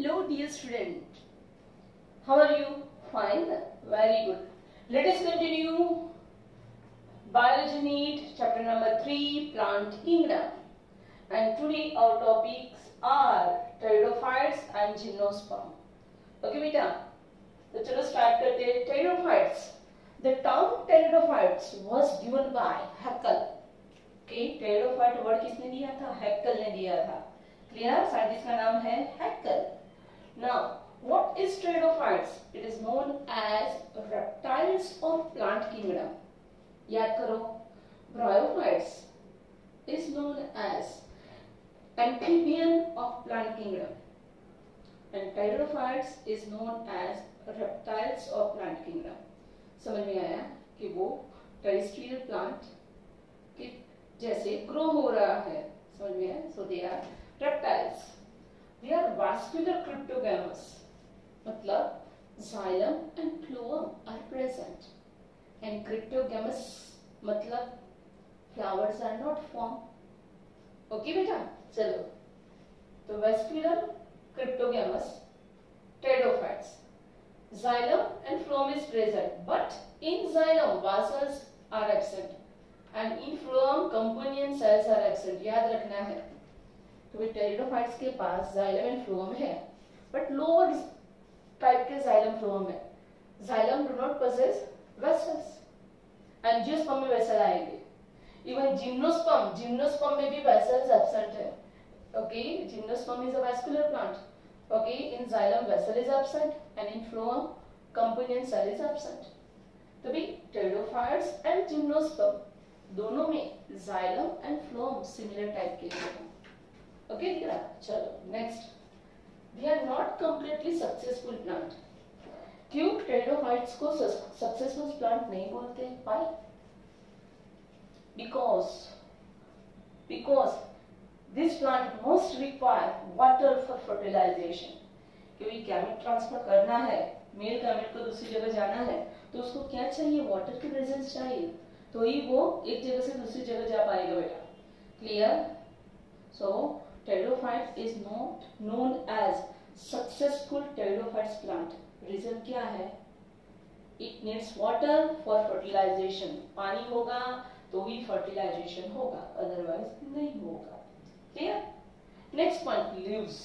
Hello dear student. How are you? Fine. Very good. Let us continue Biology NEET chapter number 3 Plant Kingdom. And today our topics are pteridophytes and gymnosperm. Okay बेटा, तो चलो start करते हैं. Pteridophytes. The term pteridophytes was given by Haeckel. Okay, pteridophyte word किसने दिया था? Haeckel ने दिया था. Clear? साइंटिस्ट का नाम है Haeckel. Now, what is pteridophytes? It is known as reptiles of plant kingdom. याद करो, bryophytes is known as amphibian of plant kingdom, and pteridophytes is known as reptiles of plant kingdom. समझ में आया कि वो टेरेस्ट्रियल प्लांट के जैसे grow हो रहा है. समझ में आया? So they are reptiles. They are vascular cryptogamous. मतलब xylem and phloem are present, and cryptogamous मतलब flowers are not formed. Okay बेटा, चलो. तो vascular cryptogamous pteridophytes. Xylem and phloem is present, but in xylem vascles are absent, and in phloem companion cells are absent. याद रखना है. तो pteridophytes के पास जाइलम एंड फ्लोएम है, बट लोअर टाइप के जाइलम फ्लोएम है. Xylem do not possess vessels. Angiosperm में वेसल आएंगे. इवन जिम्नोस्पर्म में भी वेसल्स एब्सेंट है. Okay, gymnosperm is a vascular plant. Okay, in xylem vessel is absent and in phloem component cell is absent. तो भी pteridophytes and gymnosperm दोनों में xylem and phloem similar type के हैं. Okay दिख रहा? चलो next. They are not completely successful plant. क्यों टेरिडोफाइट्स को सक्सेसफुल प्लांट नहीं बोलते? Why? Because this plant must require water for fertilisation. क्योंकि गैमेट ट्रांसफर करना है, मेल गैमेट को दूसरी जगह जाना है, तो उसको क्या चाहिए? वाटर की प्रेजेंस चाहिए, तो ही वो एक जगह से दूसरी जगह जा पाएगा बेटा. Clear? So pteridophyte is not known as successful pteridophytes plant. Reason क्या है? It needs water for fertilization. पानी होगा तो ही fertilization होगा, otherwise नहीं होगा. Clear? Next point, leaves.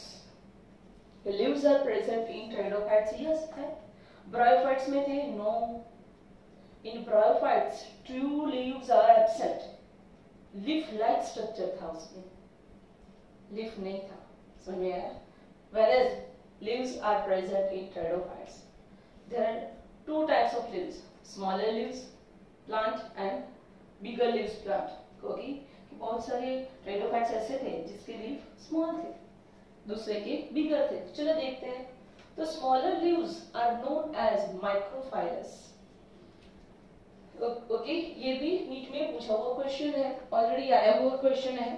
The leaves are present in pteridophytes. Yes, है. Bryophytes में थे? No. In bryophytes, two leaves are absent. Leaf-like structure था उसमें. लीफ नहीं था. समझ में आया? Whereas leaves are present in pteridophytes. There are two types of leaves: smaller leaves plant and bigger leaves plant. क्योंकि बहुत सारे pteridophytes ऐसे थे जिसके लीफ स्मॉल थे, दूसरे के बिगर थे. चलो देखते हैं. तो smaller leaves are known as microphyllus. Okay, ये भी नीट में पूछा हुआ क्वेश्चन है, ऑलरेडी आया हुआ क्वेश्चन है.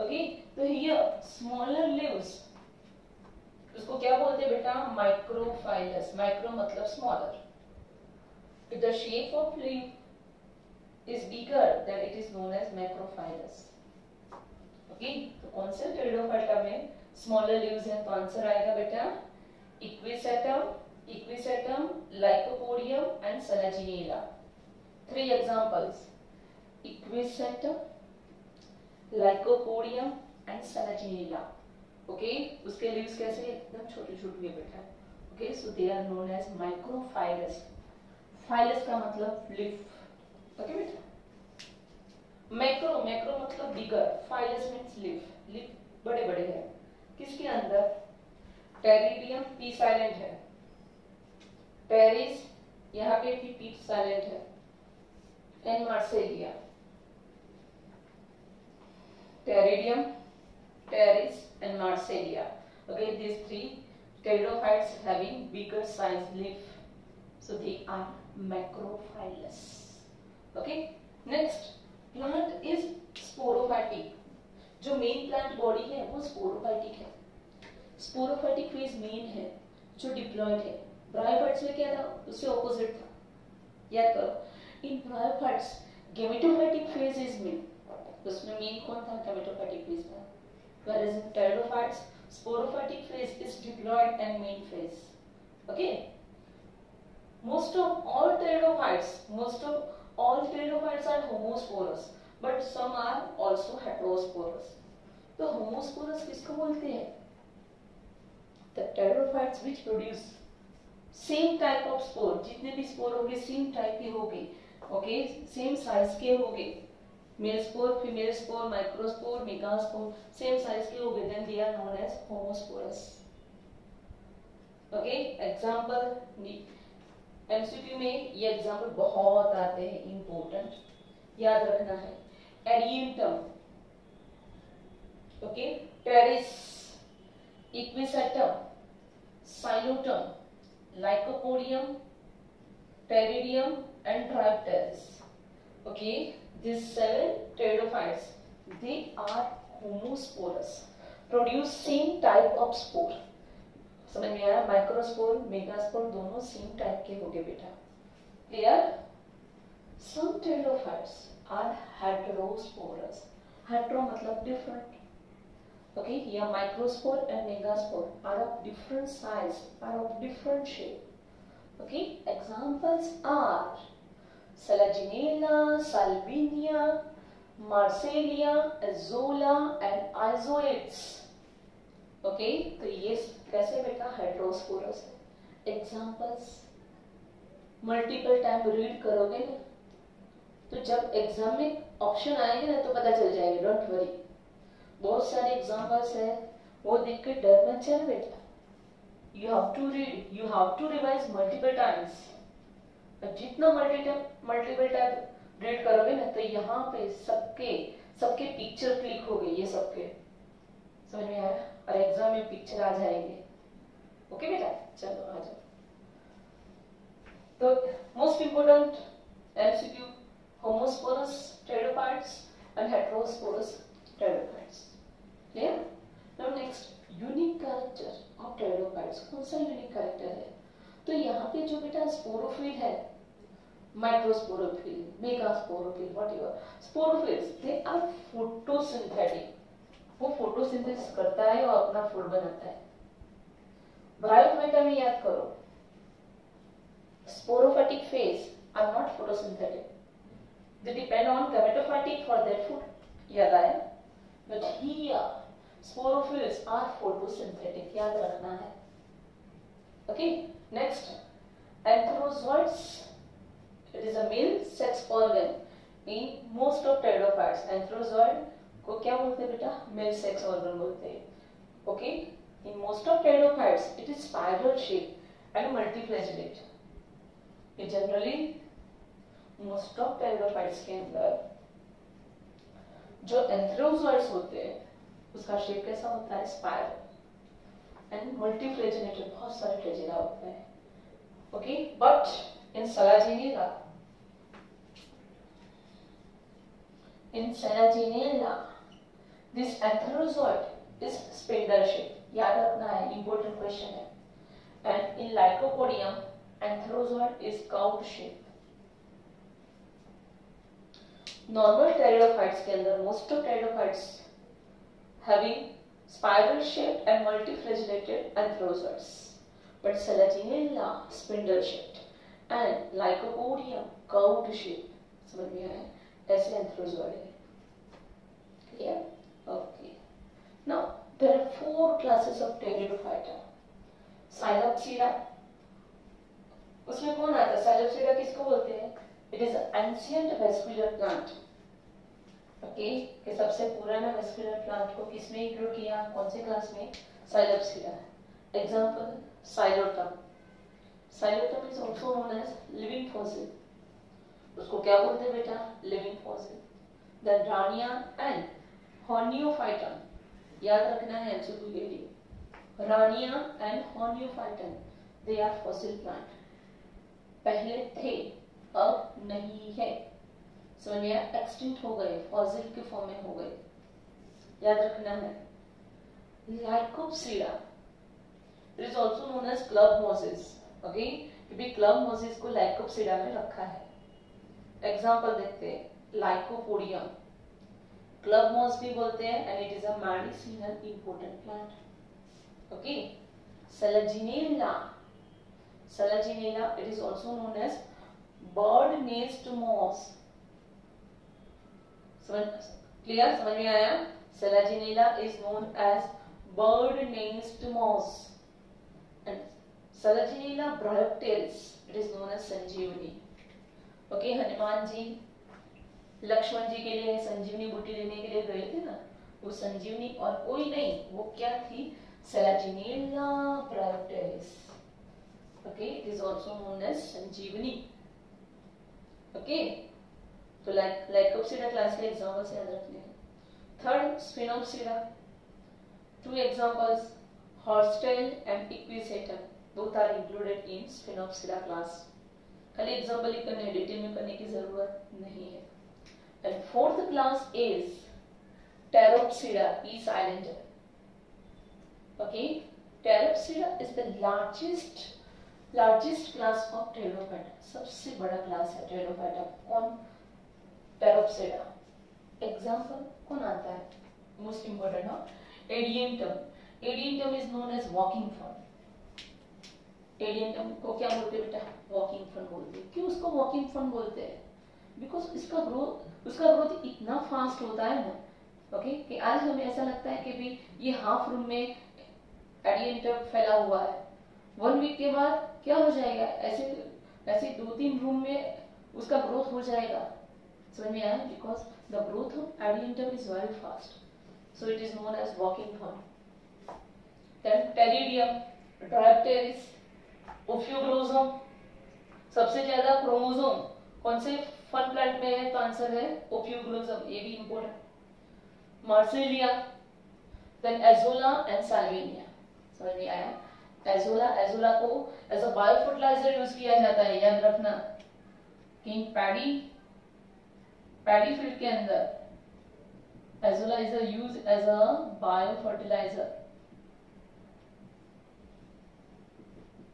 ओके, तो ये स्मॉलर लीव्स उसको क्या बोलते हैं बेटा? माइक्रोफाइलस. माइक्रो मतलब smaller. If the shape of leaf is bigger then it is known as macrophyllous. Okay, तो कौन से टेरिडोफाइटा में स्मॉलर लीव्स हैं? तो आंसर आएगा बेटा equisetum, lycopodium and selaginella. 3 examples: equisetum, lycopodium and selaginella. Okay, उसके लीव्स कैसे? एकदम छोटे छोटे है बेटा. Okay, so they are known as microphyllous. Phyllous का मतलब लीफ. ओके बेटा. मैक्रो मतलब bigger, phyllous means leaf. Leaf बड़े बड़े हैं. किसके अंदर? टेरिडियम, पी साइलेंट है. टेरिस, यहाँ पे भी पी साइलेंट है. And marsilea. Pteridium, Pteris and Marselia. Okay, these 3 pteridophytes having bigger size leaf, so they are macrophyllus. Okay, next plant is sporophytic. जो main plant body है वो sporophytic है. Sporophytic phase main है, जो diploid है. Bryophytes में क्या था? उससे opposite था. याद करो. In bryophytes, gametophytic phase is main. उसमें मेन कौन था? गैमेटोफाइटिक फेज में. Whereas in pteridophytes Sporophytic phase is diploid and main phase. Okay. Most of all pteridophytes are homosporous, but some are also heterosporous. तो homosporous किसको बोलते हैं? The pteridophytes which produce same type of spore, जितने भी spore होंगे same type के होंगे, okay, same size के होंगे, male spore, female spore, microspore, megaspore, same size के होंगे, then they are known as homosporous. Okay, example MCQ में ये एग्जाम्पल बहुत आते हैं, इम्पोर्टेंट याद रखना है. Adiantum, okay, pteris, equisetum, psilotum, lycopodium, pteridium and tripteris. Okay, these 7 pteridophytes, they are homosporous, produce same type of spore. समझ में आया? माइक्रोस्पोर, मेगास्पोर दोनों सेम टाइप के होंगे बेटा. Clear? Some pteridophytes are heterosporous. Hetero मतलब डिफरेंट. ओके, या microspore and megaspore are of different size, are of different shape. Okay, examples are Selaginella, Salvinia, Marsillia, Azolla and Izoids. Okay, तो ये कैसे बेटा heterosporous है. एग्जांपल्स मल्टीपल टाइम रीड करोगे ना, तो जब एग्जाम में ऑप्शन आएंगे ना तो पता चल जाएगा. डोंट वरी, बहुत सारे एग्जांपल्स है, वो देख के डर मत जाना बेटा. You have to read, you have to revise multiple times. जितना मल्टीपल टाइम रीड करोगे ना, तो यहाँ पे सबके पिक्चर क्लिक हो गए, ये सबके समझ में आया, और एग्जाम में पिक्चर आ जाएंगे. ओके बेटा, चलो आ जाओ. तो most important MCQ, homosporous pteridophytes and heterosporous pteridophytes. Clear? Now next, unique character of pteridophytes. कौन सा यूनिक कैरेक्टर है? तो यहाँ पे जो बेटा स्पोरोफिल है, microsporophyll, megasporophyll, whatever sporophylls, they are photosynthetic. वो फोटोसिंथेसिस करता है और अपना फूड बनाता है. ब्रायोफाइटा में याद करो, sporophytic phase are not photosynthetic. They depend on gametophytic for their food. याद आया? But here sporophylls are photosynthetic. याद रखना है. Okay. Next, antherozoids. It is a male sex organ in most of pteridophytes. Antherozoid को क्या बोलते हैं बेटा? Male sex organ बोलते हैं. Okay. In most of pteridophytes, it is spiral shape and multiflagellate. Generally, most of pteridophytes के अंदर जो antherozoids होते हैं, उसका शेप कैसा होता है? स्पाइरल एंड मल्टीफ्लैजेलेटेड, बहुत सारे फ्लैजेला होते हैं. Okay, but in Selaginella, this antherozoid is spindle shape. याद रखना है, इंपॉर्टेंट क्वेश्चन है. And in lycopodium, antherozoid is curved shape. Normal pteridophytes के अंदर most of pteridophytes having spiral shaped and multiflagellated antherozoids, but Selaginella spindle shaped and Lycopodium curved shape. समझ में आया? ऐसे antherozoid है. Clear? Okay. Now there are 4 classes of pteridophyta. Silopsida. उसमें कौन आता है? Silopsida किसको बोलते हैं? It is an ancient vascular plant. Okay, कि सबसे पुराना वेस्कुलर प्लांट को किसमें इंक्लूड किया? कौन से क्लास में? Psilopsida. Example psilotum. Psilotum is also known as living fossil. उसको क्या बोलते हैं बेटा? Living fossil. Then rhynia and horneophyton. याद रखना है एमसीक्यू के लिए. Rhynia and horneophyton, they are fossil plant. पहले थे, अब नहीं है. समझ में आया? एक्सटिंक्ट हो गए, फॉसिल के फॉर्म में हो गए. याद रखना है. Lycopsida, it is also known as club mosses. Okay, क्योंकि क्लब मॉसेस को लाइकोप्सिडा में रखा है. एग्जांपल देखते हैं. लाइकोपोडियम क्लब मॉस भी बोलते हैं and it is a medicinal important plant. Okay, Selaginella. Selaginella, it is also known as bird nest moss. Clear? समझ में आया? Selaginella is known as bird nest moss, and Selaginella bryopteris, it is known as Sanjeevani. Okay, Hanuman ji Lakshman जी के लिए संजीवनी बूटी लेने के लिए गए थे ना, वो संजीवनी और कोई नहीं, वो क्या थी? Selaginella bryopteris. Okay, it is also known as Sanjeevani. Okay, तो Lycopsida क्लास के एग्जाम्पल्स याद रखने हैं. Third, Sphenopsida. Two examples, horsetail and equisetum, both are included in Sphenopsida class. खाली एग्जाम्पल ही करने, डिटेल में करने की जरूरत नहीं है. And fourth class is Pteropsida, E silent. Okay, Pteropsida is the largest class of Pterophyta. सबसे बड़ा क्लास है Pterophyta. कौन? Pteropsida. एग्जाम्पल कौन आता है? मोस्ट इम्पोर्टेंट हो, Adiantum. Adiantum is known as walking fern. Adiantum को क्या बोलते हैं बेटा? वॉकिंग फर्न बोलते हैं. क्यों उसको वॉकिंग फर्न बोलते हैं? बिकॉज उसका ग्रोथ इतना फास्ट होता है ना, ओके, कि आज हमें ऐसा लगता है कि भी ये हाफ रूम में एडियंटम फैला हुआ है, 1 वीक के बाद क्या हो जाएगा? ऐसे 2-3 रूम में उसका ग्रोथ हो जाएगा. समझ में आया? Because the growth of Adiantum is very fast, so it is known as walking fern. Then Pteridium, Dryopteris, Ophioglossum. सबसे ज्यादा क्रोमोसोम कौन से फन प्लांट में है? तो आंसर है Ophioglossum. ये भी important. Marsilea, then Azolla and Salvinia. समझ में आया? Azolla को एज अ बायोफर्टिलाइजर यूज किया जाता है, याद रखना. कि पैडी फील्ड के अंदर Azolla is used as a biofertilizer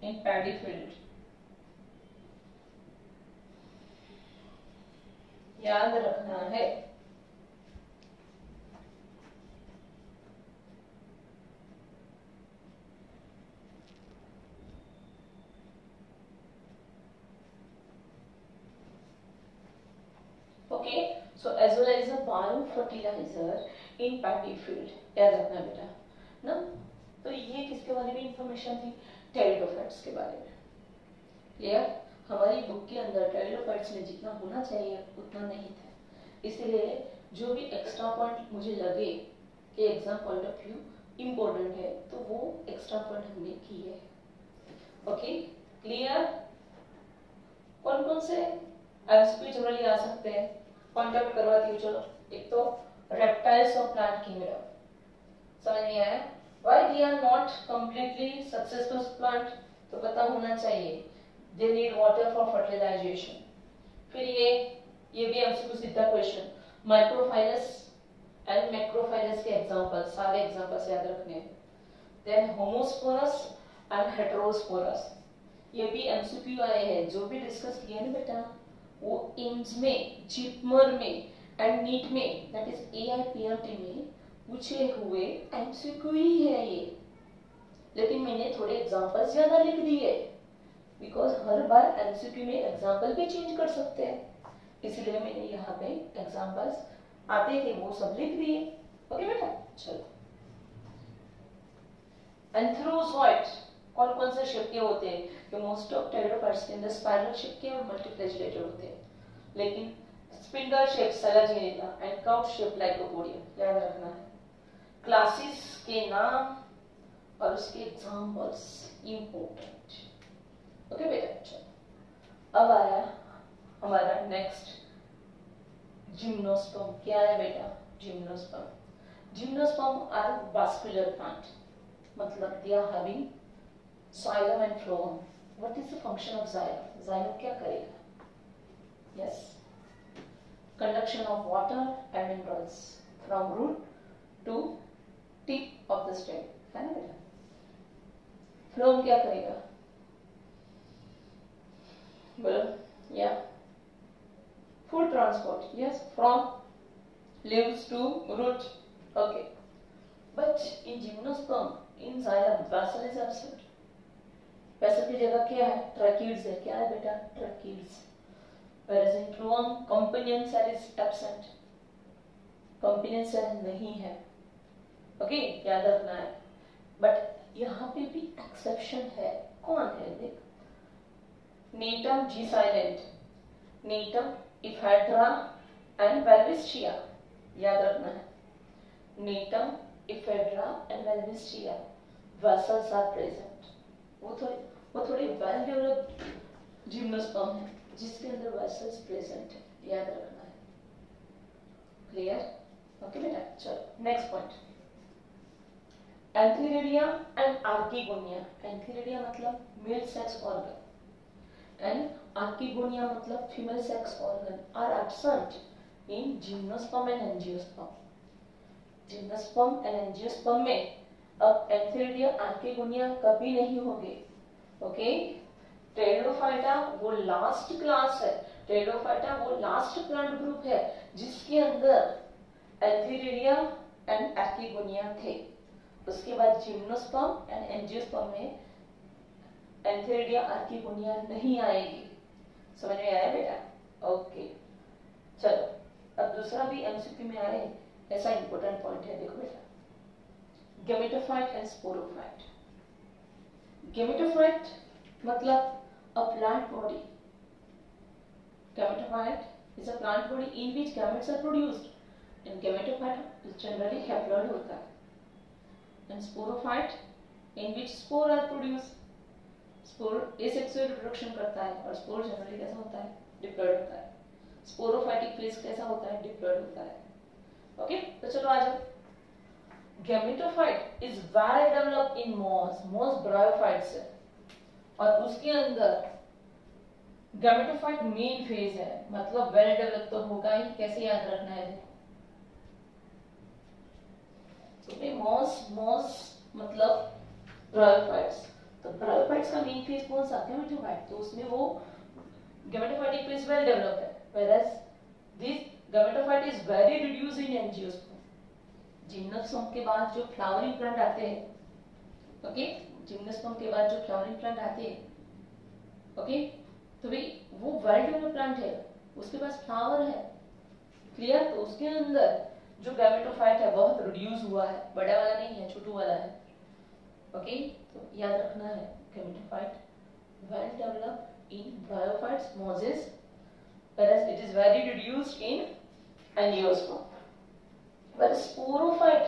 in paddy field. याद रखना है. Okay, so Azolla is a biofertilizer in paddy field. याद रखना बेटा ना. तो ये किसके बारे में इंफॉर्मेशन थी? टेरिडोफाइट्स के बारे में. क्लियर? हमारी बुक के अंदर टेरिडोफाइट्स में जितना होना चाहिए उतना नहीं था, इसलिए जो भी एक्स्ट्रा पॉइंट मुझे लगे कि exam point of view important है, तो वो एक्स्ट्रा पॉइंट हमने किए. Okay, clear? कौन कौन से एमसीक्यू जनरली आ सकते हैं? कॉन्टेक्ट करवाती हूँ. चलो, एक तो रेप्टाइल्स ऑफ प्लांट किंगडम. समझ नहीं आया? Why they are not completely successful plant? तो पता होना चाहिए. They need water for fertilisation. फिर ये भी एमसीक्यू सीधा क्वेश्चन. माइक्रोफाइलस एंड मैक्रोफाइलस के एग्जांपल, सारे एग्जांपल्स याद रखने हैं. देन होमोस्पोरस एंड हेटेरोस्पोरस, ये भी एमसीक्यू आए हैं. जो भी डिस्कस किया ना बेटा, वो एम्स में, जिपमर में एंड नीट में, दैट इज एआईपीआरटी में पूछे हुए एमसीक्यू ही है ये. लेकिन मैंने थोड़े एग्जांपल्स ज्यादा लिख दिए, बिकॉज हर बार एमसीक्यू में एग्जांपल भी चेंज कर सकते हैं, इसलिए मैंने यहाँ पे एग्जांपल्स आते थे वो सब लिख दिए. ओके बेटा, चलो. एंथ्रोजॉइट कौन कौन से शेप के होते हैं? कि मोस्ट ऑफ टेरिडोफाइट्स के अंदर स्पाइरल शेप के और मल्टीफ्लैजेलेटेड होते हैं, लेकिन spindle shape Selaginella and cout shape Lycopodium. याद रखना है. क्लासेस के नाम और उसके एग्जांपल्स इंपॉर्टेंट. ओके बेटा, चलो. अब आया हमारा नेक्स्ट, जिम्नोस्पर्म. क्या है बेटा? Gymnosperm. Gymnosperm are vascular plant, मतलब they are having xylem and phloem. What is the function of xylem? Xylem क्या करेगा? Yes, conduction of water and minerals from root to tip of the stem. है ना बेटा? phloem क्या करेगा? बोलो. Yeah, food transport. Yes, from leaves to root. Okay, but but in gymnosperm, in xylem, vessel is absent. vessel की जगह क्या है? ट्रैकीड्स है. क्या है बेटा? Tracheids. whereas in phloem, companion cell is absent. companion cell नहीं है. ओके, याद रखना है. बट यहाँ पे भी एक्सेप्शन है. कौन है? देख, gnetum G silent, gnetum ephedra and वेल्विस्ट्रिया. याद रखना है. नेटम इफेड्रा एंड वेल्विस्ट्रिया vessels are present. वो थोड़ी वेल डेवलप्ड जिम्नोस्पर्म है जिसके अंदर vessels present है. याद रखना है. क्लियर? ओके बेटा, चलो next point. Antheridia and archegonia. Antheridia मतलब male sex organ and archegonia मतलब female sex organ are absent in gymnosperm and angiosperm. Gymnosperm and angiosperm में अब एंथीरिडिया आर्किगोनिया कभी नहीं होंगे. ओके, टेरिडोफाइटा वो लास्ट क्लास है. टेरिडोफाइटा वो लास्ट प्लांट ग्रुप है जिसके अंदर एंथीरिडिया एंड आर्किगोनिया थे. उसके बाद जिम्नोस्पर्म एंड एंजियोस्पर्म में एंथीरिडिया आर्किगोनिया नहीं आएगी. समझ में आया बेटा? ओके, चलो अब दूसरा भी एमसीक्यू में आए ऐसा इंपॉर्टेंट पॉइंट है. देखो बेटा, गेमेटोफाइट एंड स्पोरोफाइट. गेमेटोफाइट मतलब a plant body. Gametophyte is a plant body in which gametes are produced and gametophyte generally haploid होता है. And sporophyte in which spore are produced. Spore asexual reproduction करता है और spore generally कैसा होता है? Diploid होता है. स्पोरोफाइटिक फेज कैसा होता है? डिप्लॉइड होता है. ओके, तो चलो आ जाओ. Gametophyte is well developed in moss. Moss bryophytes है और उसके अंदर गेमेटोफाइट मेन फेज है. मतलब वेल डेवलप तो होगा ही. कैसे याद रखना है? मॉस मतलब ब्रायोफाइट्स. तो ब्रायोफाइट्स का मेन फेज कौन सा? गेमेटोफाइट. तो उसमें वो गेमेटोफाइटिक फेज वेल डेवलप्ड है. whereas this gametophyte is very reduced in angiosperm. Gymnosperm के बाद जो फ्लावरिंग प्लांट आते हैं, ओके, जिम्नोस्पर्म के बाद जो फ्लावरिंग प्लांट आते हैं, ओके, तो भाई वो वेल डेवलप्ड प्लांट है, उसके पास फ्लावर है. क्लियर? तो उसके अंदर जो गैमेटोफाइट है बहुत रिड्यूस हुआ है. बड़ा वाला नहीं है, छोटू वाला है. ओके, तो याद रखना है gametophyte well developed in bryophytes, Moses, whereas it is very reduced in angiosperm. Whereas sporophyte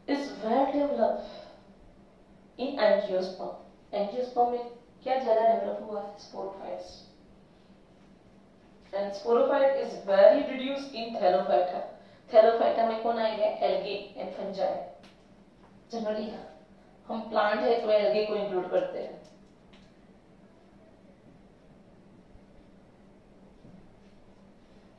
is well developed in angiosperm. Angiosperm में क्या ज्यादा डेवलप हुआ है? sporophytes. And sporophyte is very reduced in thallophyta. thallophyta में कौन आएगा? algae and fungi. Generally हम plant है तो algae को इंक्लूड करते हैं.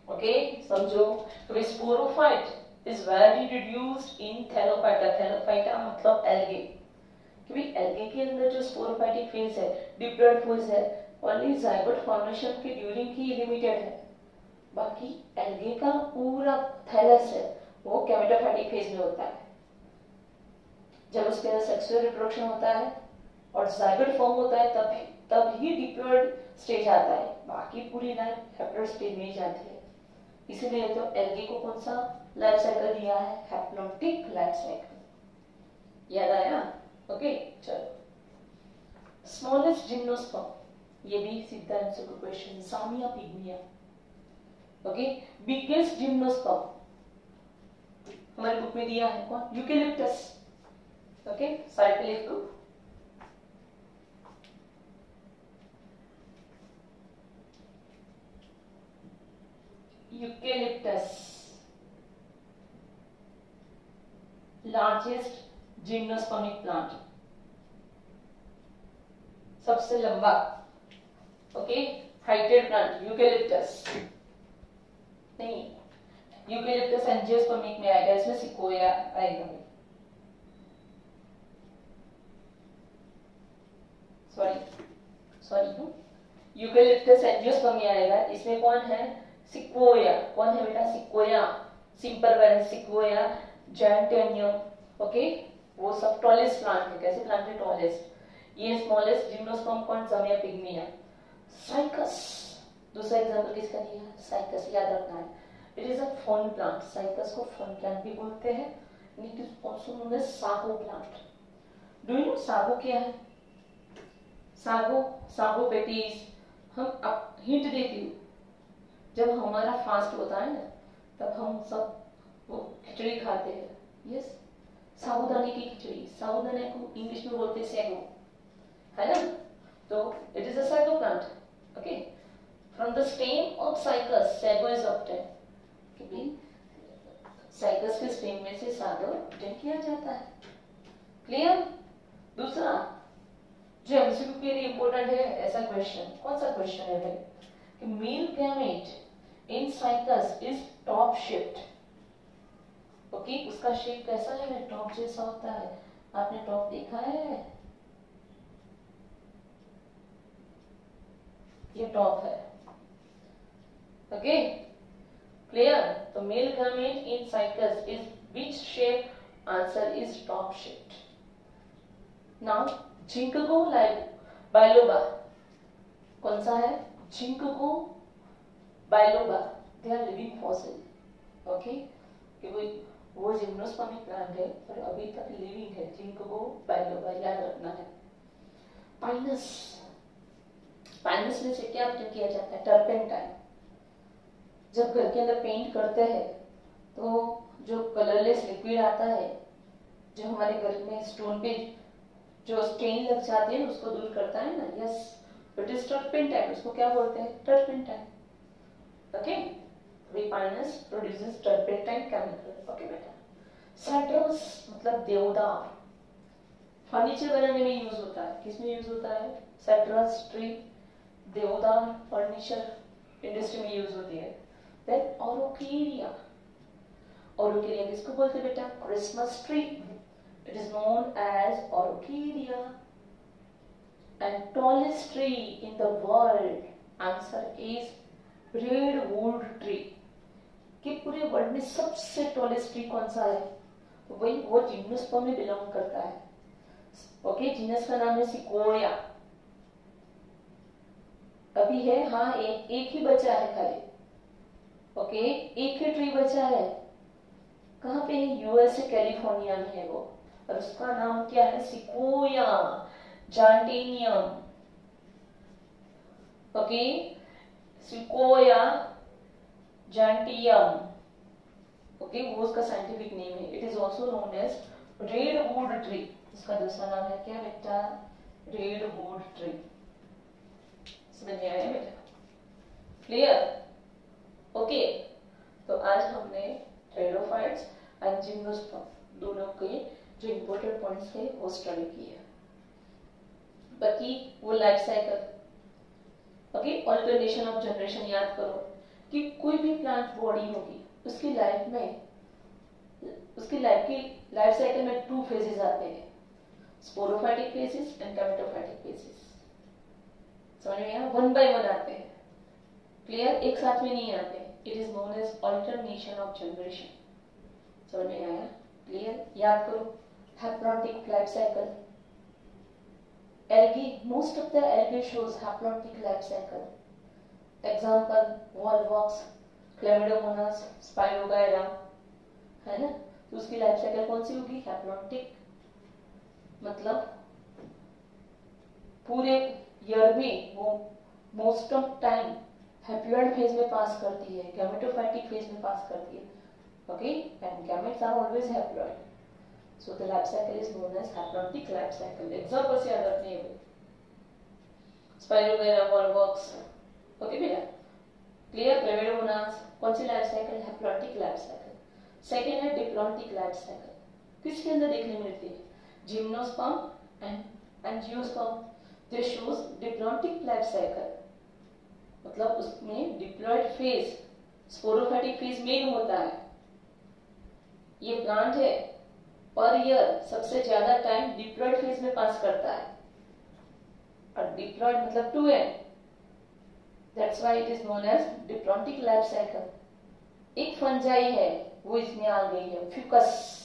ओके, समझो. तो sporophyte is very reduced in thallophyta. thallophyta मतलब algae. क्योंकि algae के अंदर जो sporophytic phase है, डिप्लॉइड फेज है, ओनली zygote formation के ड्यूरिंग ही लिमिटेड है. बाकी algae का पूरा थैलस है वो gametophytic phase में होता है. जब उसके अंदर सेक्सुअल रिप्रोडक्शन होता है और zygote फॉर्म होता है तब ही डिप्लॉइड स्टेज आता है. बाकी पूरी लाइफ हैप्लॉइड स्टेज में ही जाती है. इसीलिए तो एल्गी को कौन सा लाइफ साइकिल दिया है? Haplontic life cycle. याद आया? ओके, चलो. स्मॉलेस्ट जिम्नोस्पर्म, ये भी सीधा आंसर का question. Zamia pygmaea. Okay, biggest gymnosperm हमारे बुक में दिया है कौन? यूकेलिप्टस. ओके, साइड पे लिख दो. यूकेलिप्टस लार्जेस्ट जिम्नोस्पर्मिक प्लांट, सबसे लंबा. ओके, हाइटेड प्लांट यूकेलिप्टस नहीं, यूकेलिप्टस एंजियोस्पर्मिक में आएगा. इसमें सिकोया आएगा. सॉरी यूकेलिप्टस एंजियोस्पर्म में आएगा. इसमें कौन है? सिक्वोया. कौन है बेटा? सिक्वोया. सिंपल वेरेंस सिक्वोया, जैंटेनियम, ओके, वो सब टॉलेस्ट प्लांट है। कैसे प्लांट है? टॉलेस्ट। ये स्मॉलेस्ट जिम्नोस्पर्म कौन सा है? पिग्मिया। साइकस, दूसरा एग्जांपल किसका दिया? साइकस, याद रखना है। It is a fern plant. Cycas को फर्न प्लांट भी बोलते हैं। It is also known as sago plant. Do you know sago क्या है? Sago, sago patties. हम अब हिंट देती हूँ, जब हमारा फास्ट होता है ना, तब हम सब वो खिचड़ी खाते हैं। यस, साबूदाने की खिचड़ी। साबूदाने को इंग्लिश में बोलते हैं सैगो, है ना? तो it is a sago plant. Okay, from the stem of cycas sago is obtain. क्योंकि साइकस के स्टेम में से सागो ऑब्टेन किया जाता है। क्लियर? दूसरा जो एमसीक्यू के लिए इंपॉर्टेंट है, ऐसा क्वेश्चन, कौन सा क्वेश्चन है भाई? कि mail gamete in cycas is top shaped. Okay, उसका शेप कैसा है? टॉप जैसा होता है। आपने टॉप देखा है? ये टॉप है। Okay, clear? तो male gamete in cycas is which shape? Answer is top shaped. Now ginkgo biloba कौन सा है? Ginkgo biloba, they are living fossil. Okay, कि वो जिम्नोस्पर्मिक प्लांट है पर अभी तक लिविंग है। जिंकगो बाइलोबा याद रखना है। पाइनस, पाइनस में से क्या ऑब्टेन किया जाता है? टर्पेंटाइन। जब घर के अंदर पेंट करते हैं तो जो कलरलेस लिक्विड आता है, जो हमारे घर में स्टोन पे जो स्टेन लग जाते हैं उसको दूर करता है ना। Yes, it is turpentine. उसको क्या बोलते हैं? Turpentine. Okay, Pinus produces turpentine chemical. Okay बेटा। साइट्रस मतलब देवदार, फर्नीचर बनाने में यूज होता है। किसमें यूज होता है? Citrus tree, deodar furniture industry में यूज होती है। देन ओरोकेरिया, ओरोकेरिया किसको बोलते हैं बेटा? Christmas tree. It is known as araucaria. And tallest tree in the world, answer is redwood tree. कि पूरे वर्ल्ड में सबसे टॉलेस्ट ट्री कौन सा है? वही वो जिम्नोस्पर्म में बिलोंग करता है। ओके, जीनस का नाम है सिकोया। अभी है, हाँ, एक ही बचा है खाली। ओके, एक ही ट्री बचा है। कहाँ पे है? यूएसए कैलिफोर्निया में है वो, और उसका नाम क्या है? Sequoia giganteum. Okay, sequoia giganteum. Okay, वो उसका साइंटिफिक नेम है। It is also known as redwood tree. इसका दूसरा नाम है क्या बेटा? Redwood tree. समझ में आया बेटा? क्लियर? ओके, तो आज हमने टेरोफाइट्स एंड जिम्नोस्पर्म दोनों के जो इंपॉर्टेंट पॉइंट्स थे वो स्टडी किए। बाकी वो life cycle, okay, alternation of generation याद करो कि कोई भी प्लांट बॉडी होगी उसकी लाइफ में, उसकी लाइफ साइकिल में 2 फेजेस आते हैं, sporophytic phases and gametophytic phases. समझ में आया? 1 बाय 1 आते हैं। क्लियर? एक साथ में नहीं आते। It is known as alternation of generation. समझ में आया? क्लियर? याद करो, haplontic life cycle. Algae, most of the algae shows haplontic life cycle. Example, Volvox, Chlamydomonas, Spirogyra, है ना? तो उसकी लाइफ साइकिल कौन सी होगी? हैप्लॉन्टिक। मतलब पूरे ईयर में वो most of time haploid phase में पास करती है, गैमेटोफाइटिक फेज में पास करती है। Okay, and gametes are always haploid. So the life cycle is known as haplontic life cycle. Examples याद रखने हैं। Spirogyra, Volvox, ओके बेटा? क्लियर? Chlamydomonas, कौन सी life cycle? Haplontic life cycle. Second है डिप्लॉन्टिक लाइफ साइकिल। किसके अंदर देखने मिलती है? Gymnosperm and angiosperm. They shows diplontic life cycle, मतलब उसमें diploid phase, sporophytic phase main होता है। ये प्लांट है, पर ईयर सबसे ज्यादा टाइम डिप्लॉयड फेज में पास करता है, और डिप्लॉयड मतलब 2 and, that's why it is known as diplontic life cycle. एक फंजाई है वो इसमें आ गई है, फ्यूकस।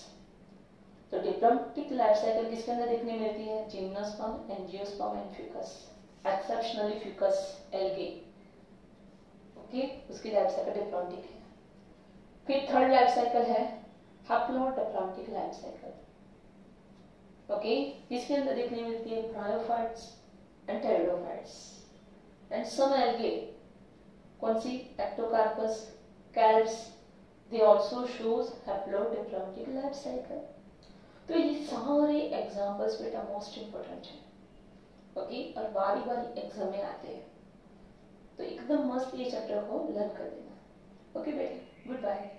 तो डिप्लोमेटिक लाइफ साइकिल किसके अंदर देखने मिलती है? Gymnosperm, angiosperm and Fucus, exceptionally Fucus algae. Okay, उसकी लाइफ साइकिल डिप्लोमेटिक है। फिर थर्ड लाइफ साइकिल है हैप्लोडिप्लोमेटिक लाइफ साइकिल। ओके, इसके अंदर देखने मिलती है bryophytes and pteridophytes and some algae. कौन सी? Ectocarpus, kelps, they also shows haplodiplontic life cycle. तो ये सारे एग्जांपल्स बेटा मोस्ट इंपोर्टेंट है। ओके, और बारी बारी एग्जाम में आते हैं, तो एकदम मस्त ये चैप्टर को लर्न कर देना। ओके बेटे, गुड बाय।